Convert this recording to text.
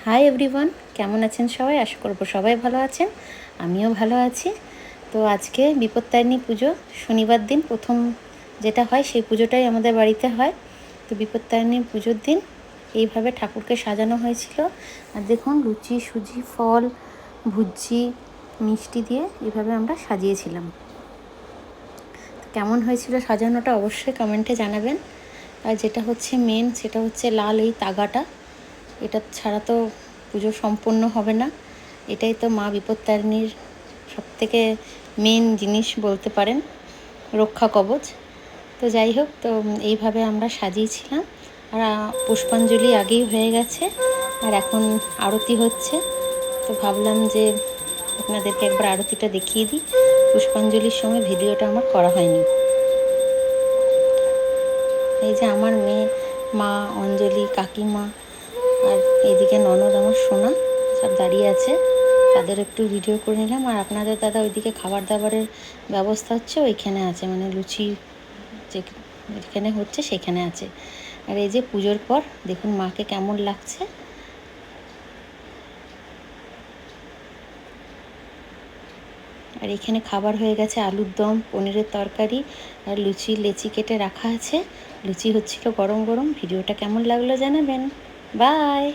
Hi everyone, কেমন আছেন সবাই? আশা করব সবাই ভালো আছেন, আমিও ভালো আছি। তো আজকে বিপত্তারিণী পুজো, শনিবার দিন প্রথম যেটা হয় সেই পুজোটাই আমাদের বাড়িতে হয়। তো বিপত্তারিণী পুজোর দিন এইভাবে ঠাকুরকে সাজানো হয়েছিল। আর দেখুন, লুচি, সুজি, ফল, ভুজি, মিষ্টি দিয়ে এইভাবে আমরা সাজিয়েছিলাম। কেমন হয়েছিল সাজানোটা অবশ্যই কমেন্টে জানাবেন। আর যেটা হচ্ছে মেন, সেটা হচ্ছে লাল এই তাগাটা। এটা ছাড়া তো পুজো সম্পূর্ণ হবে না। এটাই তো মা বিপত্তারিণীর সবথেকে মেন জিনিস বলতে পারেন, রক্ষা কবচ। তো যাই হোক, তো এইভাবে আমরা সাজিয়েছিলাম। আর পুষ্পাঞ্জলি আগেই হয়ে গেছে, আর এখন আরতি হচ্ছে। তো ভাবলাম যে আপনাদেরকে একবার আরতিটা দেখিয়ে দিই। পুষ্পাঞ্জলির সময় ভিডিওটা আমার করা হয়নি। এই যে আমার মেয়ে, মা, অঞ্জলি, কাকিমা, আর এইদিকে ননদ আমার সোনা সব দাঁড়িয়ে আছে, তাদের একটু ভিডিও করে নিলাম। আর আপনাদের দাদা ওইদিকে খাবার দাবারের ব্যবস্থা হচ্ছে, ওইখানে আছে, মানে লুচি যেখানে হচ্ছে সেখানে আছে। আর এই যে পুজোর পর দেখুন মাকে কেমন লাগছে। আর এখানে খাবার হয়ে গেছে, আলুর দম, পনিরের তরকারি, আর লুচি, লেচি কেটে রাখা আছে। লুচি হচ্ছিল গরম গরম। ভিডিওটা কেমন লাগলো জানাবেন। বাই।